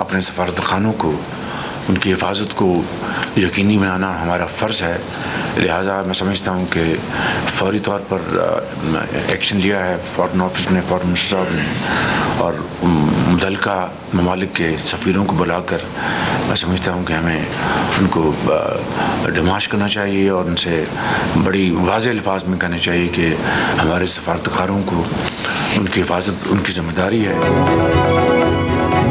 अपने सफारतखानों को, उनकी हिफाजत को यकीनी बनाना हमारा फ़र्ज़ है। लिहाजा मैं समझता हूँ कि फौरी तौर पर एक्शन लिया है फ़ॉरेन ऑफिस ने, फ़ॉरेन मिनिस्टर साहब ने, और मुतल्लिका ममालिक के सफ़ीरों को बुलाकर मैं समझता हूँ कि हमें उनको डिमाश करना चाहिए और उनसे बड़ी वाज़ेह अल्फाज में कहना चाहिए कि हमारे सफारतकारों को उनकी हिफाजत उनकी ज़िम्मेदारी है।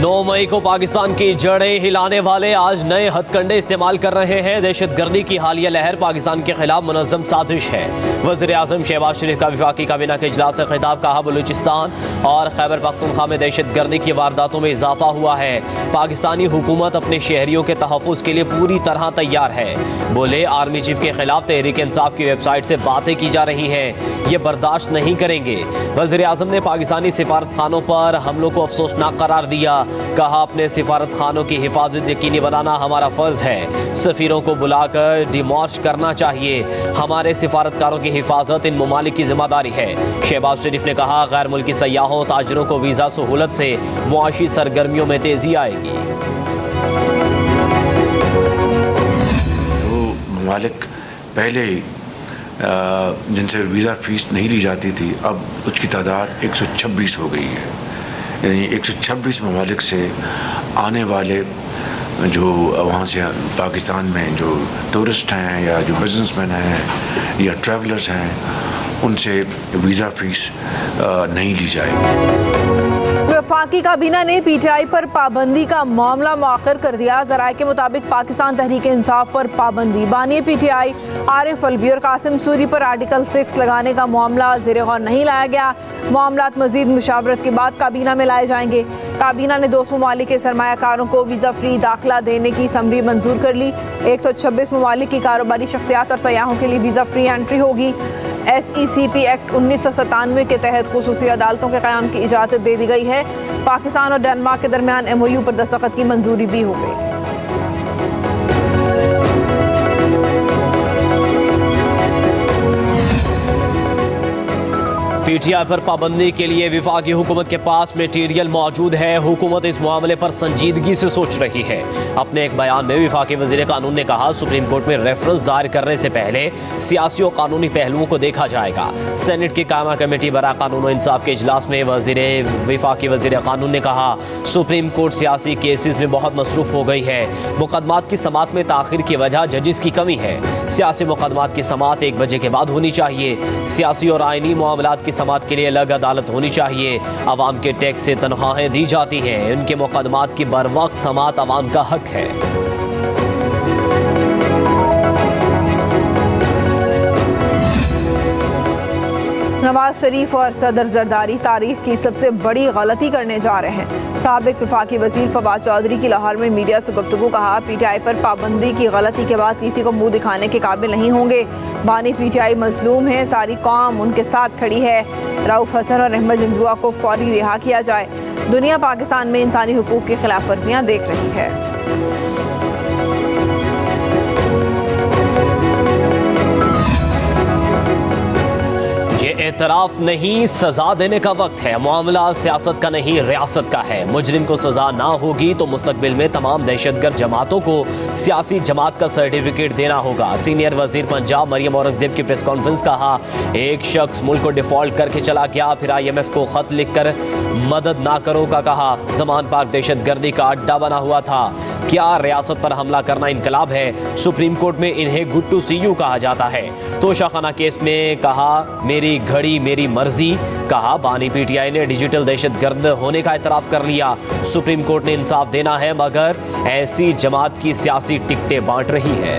9 मई को पाकिस्तान की जड़ें हिलाने वाले आज नए हथकंडे इस्तेमाल कर रहे हैं। दहशतगर्दी की हालिया लहर पाकिस्तान के खिलाफ मुनज़्ज़म साजिश है। वज़ीर-ए-आज़म शहबाज शरीफ का वफाकी काबीना के इजलास से खिताब, कहा बलूचिस्तान और खैबर पख्तूनख्वा में दहशतगर्दी की वारदातों में इजाफा हुआ है। पाकिस्तानी हुकूमत अपने शहरियों के तहफ़्फ़ुज़ के लिए पूरी तरह तैयार है। बोले, आर्मी चीफ के खिलाफ तहरीक इंसाफ की वेबसाइट से बातें की जा रही हैं, ये बर्दाश्त नहीं करेंगे। वज़ीर-ए-आज़म ने पाकिस्तानी सिफारत खानों पर हमलों को अफसोसनाक करार दिया। कहा, अपने सिफारत खानों की हिफाजत यकीनी बनाना हमारा फ़र्ज़ है। सफ़ीरों को बुलाकर डिमॉश करना चाहिए। हमारे सिफारतकारों की हिफाजत इन ममालिक की जिम्मेदारी है। शहबाज शरीफ ने कहा, गैर मुल्की सयाहों ताजरों को वीज़ा सहूलत से मुआशी सरगर्मियों में तेज़ी आएगी। तो ममालिक पहले जिनसे वीज़ा फ़ीस नहीं ली जाती थी, अब उसकी तादाद 126 हो गई है। यानी 126 ममालिक से आने वाले जो वहाँ से पाकिस्तान में जो टूरिस्ट हैं या जो बिजनेसमैन हैं या ट्रैवलर्स हैं, उनसे वीज़ा फ़ीस नहीं ली जाएगी। वफाकी काबीना ने PTI पर पाबंदी का मामला मुअख्खर कर दिया। ज़राए के मुताबिक पाकिस्तान तहरीक इंसाफ पर पाबंदी, बानी PTI आरिफ अलवी और कासिम सूरी पर आर्टिकल 6 लगाने का मामला ज़ेरे गौर नहीं लाया गया। मामलात मज़ीद मुशावरत के बाद काबीना में लाए जाएंगे। काबीना ने दोस्त ममालिक के सरमायाकारों को वीज़ा फ्री दाखिला देने की समरी मंजूर कर ली। 126 ममालिक की कारोबारी शख्सियात और सयाहों के लिए वीज़ा फ्री एंट्री होगी। SECP एक्ट 1997 के तहत खुसूसी अदालतों के क़याम की इजाज़त दे दी गई है। पाकिस्तान और डेनमार्क के दरमियान MOU पर दस्तखत की मंजूरी भी हो गई। PTI पर पाबंदी के लिए वफाकी हुकूमत के पास मटीरियल मौजूद है। हुकूमत इस मामले पर संजीदगी से सोच रही है। अपने एक बयान में वफाकी वज़ीर कानून ने कहा, सुप्रीम कोर्ट में रेफरेंस दायर करने से पहले सियासी और कानूनी पहलुओं को देखा जाएगा। सेनेट की कायमा कमेटी बरा कानून और इंसाफ के इजलास में वफाकी वज़ीर कानून ने कहा, सुप्रीम कोर्ट सियासी केसेस में बहुत मसरूफ़ हो गई है। मुकदमात की समाअत में ताख़िर की वजह जजिस की कमी है। सियासी मुकदमात की समाअत 1 बजे के बाद होनी चाहिए। सियासी और आइनी मामलात की समाअत के लिए अलग अदालत होनी चाहिए। अवाम के टैक्स से तनख्वाहें दी जाती हैं। उनके मुकदमात की बरवक्त समाअत अवाम का हक है। नवाज शरीफ और सदर जरदारी तारीख की सबसे बड़ी गलती करने जा रहे हैं। साबिक वफाकी वजीर फवाद चौधरी की लाहौर में मीडिया से गुफ्तगू, कहा, PTI पर पाबंदी की गलती के बाद किसी को मुंह दिखाने के काबिल नहीं होंगे। बानी PTI मजलूम है, सारी कौम उनके साथ खड़ी है। रऊफ हसन और अहमद जंजुआ को फौरी रिहा किया जाए। दुनिया पाकिस्तान में इंसानी हुकूक की खिलाफ वर्जियाँ देख रही है। एतराफ़ नहीं, सज़ा देने का वक्त है। मामला सियासत का नहीं, रियासत का है। मुजरिम को सज़ा ना होगी तो मुस्तकबिल में तमाम दहशतगर्द जमातों को सियासी जमात का सर्टिफिकेट देना होगा। सीनियर वजीर पंजाब मरियम औरंगजेब की प्रेस कॉन्फ्रेंस, कहा, एक शख्स मुल्क को डिफ़ॉल्ट करके चला गया, फिर IMF को ख़त लिख कर मदद ना करो का कहा। ज़मान पाक दहशतगर्दी का अड्डा बना हुआ था। क्या रियासत पर हमला करना इनकलाब है? सुप्रीम कोर्ट में इन्हें गुड टू सी यू कहा जाता है। तोशाखाना केस में कहा, मेरी घड़ी मेरी मर्जी। कहा, बानी PTI ने डिजिटल दहशतगर्द होने का एतराफ़ कर लिया। सुप्रीम कोर्ट ने इंसाफ देना है, मगर ऐसी जमात की सियासी टिकटें बांट रही है।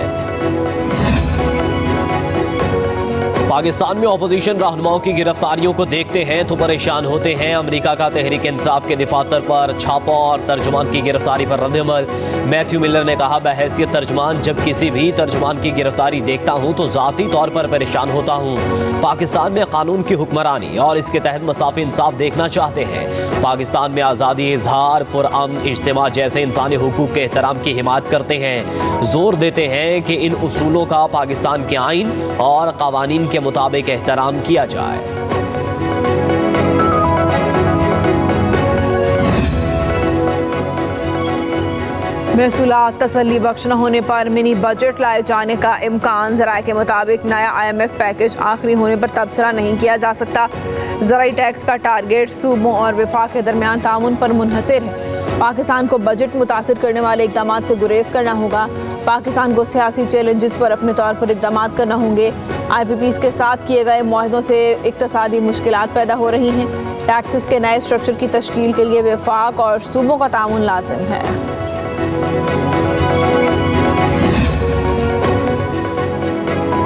पाकिस्तान में अपोजिशन रहनुमाओं की गिरफ्तारियों को देखते हैं तो परेशान होते हैं। अमेरिका का तहरीक इंसाफ के दफातर पर छापा और तर्जुमान की गिरफ्तारी पर रद्द-ए-अमल। मैथ्यू मिलर ने कहा, बहैसियत तर्जुमान जब किसी भी तर्जुमान की गिरफ्तारी देखता हूँ तो ज़ाती तौर पर परेशान होता हूँ। पाकिस्तान में कानून की हुक्मरानी और इसके तहत मसाफ़ी इंसाफ देखना चाहते हैं। पाकिस्तान में आज़ादी इजहार, पुरअमन इज्तिमा जैसे इंसानी हुकूक के एहतराम की हिमायत करते हैं। जोर देते हैं कि इन उसूलों का पाकिस्तान के आइन और क़वानीन के मुताबिक एहतराम किया जाए। महसूलात तसल्ली बख्श न होने पर मिनी बजट लाए जाने का इम्कान। ज़राए के मुताबिक नया IMF पैकेज आखिरी होने पर तबसरा नहीं किया जा सकता। ज़राई टैक्स का टारगेट सूबों और वफाक के दरमियान ताउन पर मुनहसर है। पाकिस्तान को बजट मुतासिर करने वाले इकदाम से गुरेज करना होगा। पाकिस्तान को सियासी चैलेंजेस पर अपने तौर पर इकदाम करना होंगे। IPPs के साथ किए गए मुआहदों से इक्तसादी मुश्किलात पैदा हो रही हैं। टैक्सेस के नए स्ट्रक्चर की तश्कील के लिए वफाक और सूबों का ताउन लाजिम है।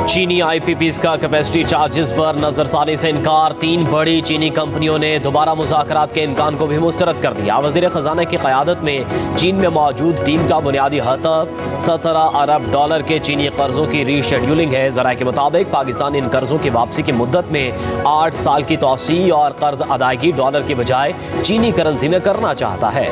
चीनी IPPs का कैपेसिटी चार्जेस पर नजरसानी से इनकार। 3 बड़ी चीनी कंपनियों ने दोबारा मुज़ाकरात के इम्कान को भी मुस्तरद कर दिया। वज़ीर ख़ज़ाना की क़यादत में चीन में मौजूद टीम का बुनियादी हदफ $17 अरब के चीनी कर्जों की रीशेड्यूलिंग है। ज़राए के मुताबिक पाकिस्तान इन कर्जों की वापसी की मुद्दत में 8 साल की तौसी और कर्ज अदायगी डॉलर की बजाय चीनी करेंसी में करना चाहता है।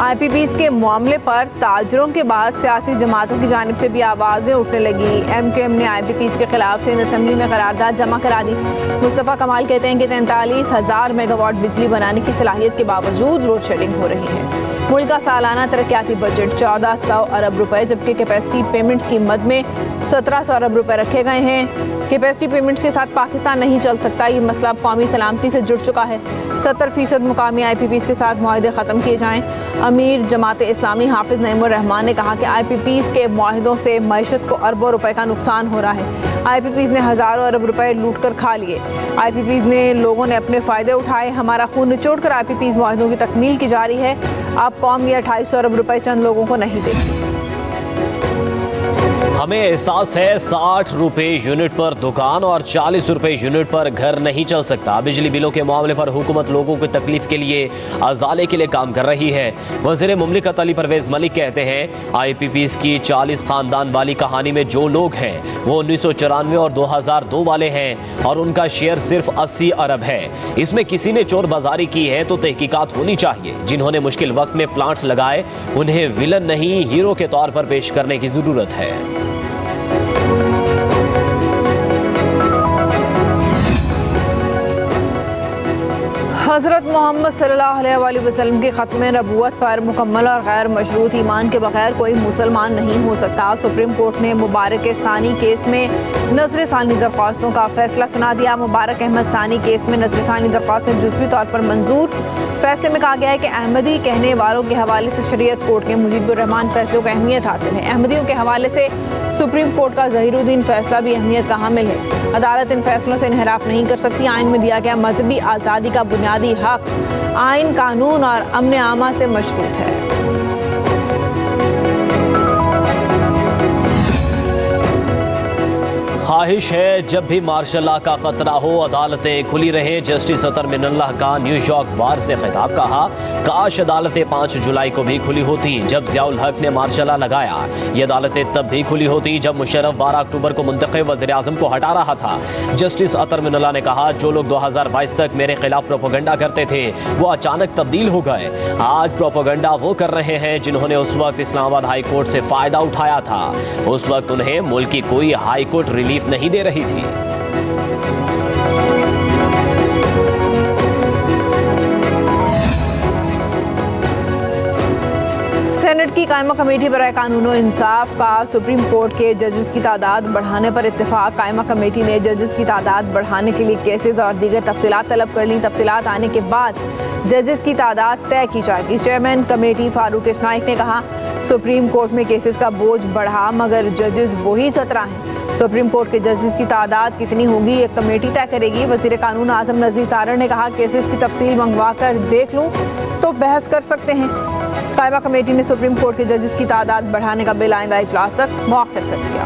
IPPs के मामले पर ताजरों के बाद सियासी जमातों की जानिब से भी आवाज़ें उठने लगी। MQM ने IPPs के खिलाफ सिंध असेंबली में करारदाद जमा करा दी। मुस्तफ़ा कमाल कहते हैं कि 43,000 मेगावाट बिजली बनाने की सलाहियत के बावजूद लोड शेडिंग हो रही है। मुल्क का सालाना तरक्याती बजट 1400 अरब रुपए, जबकि कैपेसिटी पेमेंट्स की मद में 1700 अरब रुपए रखे गए हैं। कैपेसिटी पेमेंट्स के साथ पाकिस्तान नहीं चल सकता, ये मसला कौमी सलामती से जुड़ चुका है। 70% मुकामी IPPs के साथ मुआहदे ख़त्म किए जाएँ। अमीर जमात इस्लामी हाफिज़ नईमुर रहमान ने कहा कि IPPs के मुआहदों से मईशत को अरबों रुपए का नुकसान हो रहा है। IPPs ने हज़ारों अरब रुपए लूट कर खा लिए। IPPs ने लोगों ने अपने फ़ायदे उठाए। हमारा खून निचोड़ कर IPPs मुआहदों की तकमील की जारी है। अब कौम ये 250 अरब रुपए चंद लोगों को नहीं देगी। हमें एहसास है 60 रुपए यूनिट पर दुकान और 40 रुपए यूनिट पर घर नहीं चल सकता। बिजली बिलों के मामले पर हुकूमत लोगों की तकलीफ के लिए अजाले के लिए काम कर रही है। वज़ीर मुमलिकत अली परवेज़ मलिक कहते हैं IPPs की 40 खानदान वाली कहानी में जो लोग हैं वो 1994 और 2002 वाले हैं और उनका शेयर सिर्फ 80 अरब है। इसमें किसी ने चोर बाजारी की है तो तहकीकात होनी चाहिए। जिन्होंने मुश्किल वक्त में प्लांट्स लगाए उन्हें विलन नहीं हीरो के तौर पर पेश करने की ज़रूरत है। हज़रत मोहम्मद सल्लल्लाहु अलैहि वसल्लम की ख़त्म नबूवत पर मुकम्मल और गैर मशरूत ईमान के बगैर कोई मुसलमान नहीं हो सकता। सुप्रीम कोर्ट ने मुबारक सानी केस में नज़र सानी दरख्वास्तों का फैसला सुना दिया। मुबारक अहमद सानी केस में नज़र सानी दरख्वास्तें जुज़वी तौर पर मंजूर। फैसले में कहा गया है कि अहमदी कहने वालों के हवाले से शरीयत कोर्ट के मुजीबुर रहमान फैसलों को अहमियत हासिल है। अहमदियों के हवाले से सुप्रीम कोर्ट का ज़हीरुद्दीन फैसला भी अहमियत का हामिल है। अदालत इन फैसलों से इन्हिराफ नहीं कर सकती। आइन में दिया गया मजहबी आज़ादी का बुनियादी हक आइन, कानून और अमन आमा से मशरूत है। ख्वाहिश है जब भी मार्शल लॉ का खतरा हो अदालतें खुली रहें। जस्टिस अतर मिनल्लाह का न्यूयॉर्क बार से खिताब। कहा काश अदालतें 5 जुलाई को भी खुली होती जब ज़ियाउल हक ने मार्शल लॉ लगाया। ये अदालतें तब भी खुली होती जब मुशर्रफ 12 अक्टूबर को मुंतखब वज़ीर आज़म को हटा रहा था। जस्टिस अतर मिनल्लाह ने कहा जो लोग 2022 तक मेरे खिलाफ प्रोपोगंडा करते थे वो अचानक तब्दील हो गए। आज प्रोपोगंडा वो कर रहे हैं जिन्होंने उस वक्त इस्लामाबाद हाई कोर्ट से फ़ायदा उठाया था। उस वक्त उन्हें मुल्क की कोई हाई कोर्ट रिलीफ नहीं दे रही थी। सेनेट की कायमा कमेटी बराए कानून व इंसाफ का सुप्रीम कोर्ट के जजेस की तादाद बढ़ाने पर इत्तेफाक। कायमा कमेटी ने जजेस की तादाद बढ़ाने के लिए केसेस और दीगर तफसीलात तलब कर ली। तफसीलात आने के बाद जजेस की तादाद तय की जाएगी। चेयरमैन कमेटी फारूक नाइक ने कहा सुप्रीम कोर्ट में केसेस का बोझ बढ़ा मगर जजेस वही 17 हैं। सुप्रीम कोर्ट के जजेस की तादाद कितनी होगी एक कमेटी तय करेगी। वज़ीर कानून आज़म नज़ीर तारड़ ने कहा केसेस की तफसील मंगवा कर देख लूँ तो बहस कर सकते हैं। कायमा कमेटी ने सुप्रीम कोर्ट के जजेस की तादाद बढ़ाने का बिल आइंदा इजलास तक मुअख्खर कर दिया।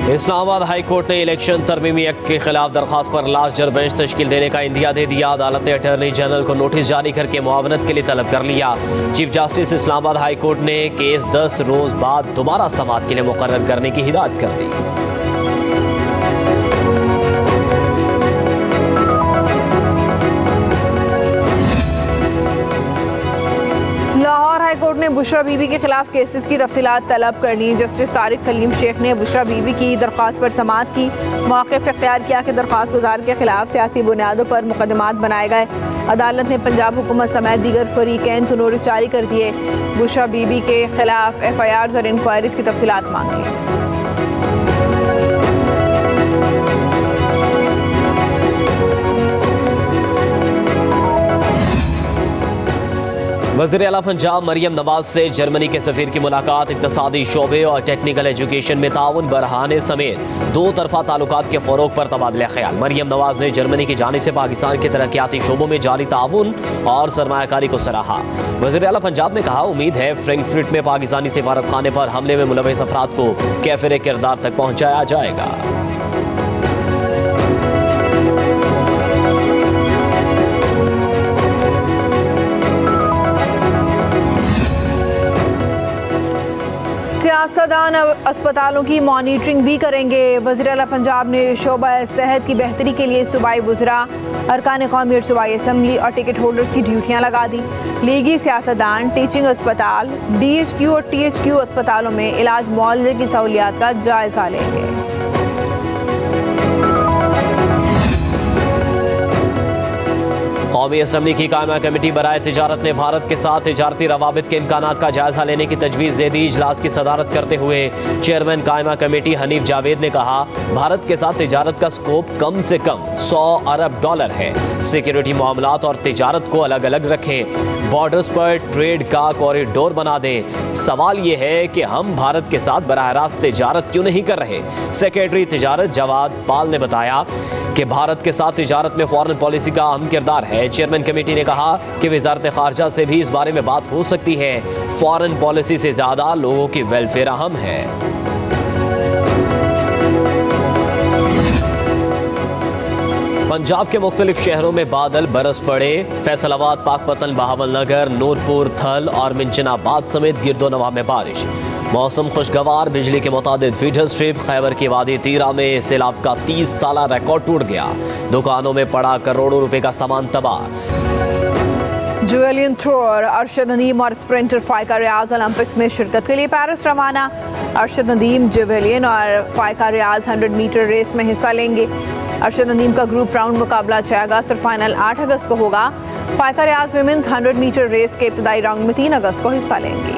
इस्लामाबाद हाई कोर्ट ने इलेक्शन तरमीमी एक्ट के खिलाफ दरख्वास्त पर लास्ट जज बेंच तश्कील देने का इंदिया दे दिया। अदालत ने अटॉर्नी जनरल को नोटिस जारी करके मुआवनत के लिए तलब कर लिया। Chief justice Islamabad high court ने केस 10 रोज बाद दोबारा समाअत के लिए मुकर्रर करने की हिदायत कर दी। लाहौर हाई कोर्ट ने बुशरा बीबी के खिलाफ केसेस की तफसीलात तलब कर ली। जस्टिस तारिक सलीम शेख ने बुशरा बीबी की दरख्वास्त पर समाअत की। मौक़िफ़ इख्तियार किया कि दरख्वास्त गुजार के खिलाफ सियासी बुनियादों पर मुकदमात बनाए गए। अदालत ने पंजाब हुकूमत समेत दीगर फरीकैन को नोटिस जारी कर दिए। बुशरा बीबी के खिलाफ FIRs और इंक्वायरीज की तफसीलात मांग ली। वज़ीर आला पंजाब मरियम नवाज से जर्मनी के सफ़ीर की मुलाकात। इक़्तिसादी शोबे और टेक्निकल एजुकेशन में ताउन बढ़ाने समेत दो तरफ़ा ताल्लुकात के फ़रोग़ पर तबादला ख्याल। मरियम नवाज ने जर्मनी की जानिब से पाकिस्तान के तरक्याती शोबों में जारी ताउन और सरमायाकारी को सराहा। वज़ीर आला पंजाब ने कहा, उम्मीद है फ्रैंकफर्ट में पाकिस्तानी सफारत खाने पर हमले में मुलव्वस अफराद को कैफ़िर किरदार तक पहुँचाया जाएगा। सियासतदान अस्पतालों की मॉनिटरिंग भी करेंगे। वज़ीर आला पंजाब ने शोबा सेहत की बेहतरी के लिए सूबाई वज़रा, अरकान कौमी और सूबाई असम्बली और टिकट होल्डर्स की ड्यूटियां लगा दी। लीगी सियासतदान टीचिंग अस्पताल, DHQ और THQ अस्पतालों में इलाज मुआवजे की सहूलियात का जायजा लेंगे। कौमी असम्बली की कायमा कमेटी बराए तिजारत ने भारत के साथ तिजारती रवाबित के इम्कानात का जायजा लेने की तजवीज़ दे दी। इजलास की सदारत करते हुए चेयरमैन कायमा कमेटी हनीफ जावेद ने कहा, भारत के साथ तिजारत का स्कोप कम से कम $100 अरब है। सिक्योरिटी मामलात और तिजारत को अलग अलग रखें, बॉर्डर्स पर ट्रेड का कॉरिडोर बना दें। सवाल ये है कि हम भारत के साथ बराह रास्त तिजारत क्यों नहीं कर रहे। सेक्रेटरी तिजारत जवाद पाल ने बताया कि भारत के साथ तिजारत में फॉरेन पॉलिसी का अहम किरदार है। चेयरमैन कमेटी ने कहा कि वजारत खारजा से भी इस बारे में बात हो सकती है। फॉरेन पॉलिसी से ज्यादा लोगों की वेलफेयर अहम है। पंजाब के मुख्तलिफ शहरों में बादल बरस पड़े। फैसलाबाद, पाकपतन, बहावलनगर, नूरपुर, थल और मिंचनाबाद समेत गिरदोनवा में बारिश। मौसम खुशगवार, बिजली के मुताबिक फीडर स्ट्रिप। खैबर की वादी तीरा में सैलाब का 30 साला रिकॉर्ड टूट गया। दुकानों में पड़ा करोड़ों रुपए का सामान तबाह। जुवेलियन थ्रोअर अरशद नदीम और स्प्रिंटर फाइका रियाज ओलंपिक्स में शिरकत के लिए पेरिस रवाना। अरशद नदीम जुवेलियन और फाइका रियाज 100 मीटर रेस में हिस्सा लेंगे। अरशद नदीम का ग्रुप राउंड मुकाबला 6 अगस्त और फाइनल 8 अगस्त को होगा। फाइका रियाज विमेंस 100 मीटर रेस के इब्तदाई राउंड में 3 अगस्त को हिस्सा लेंगी।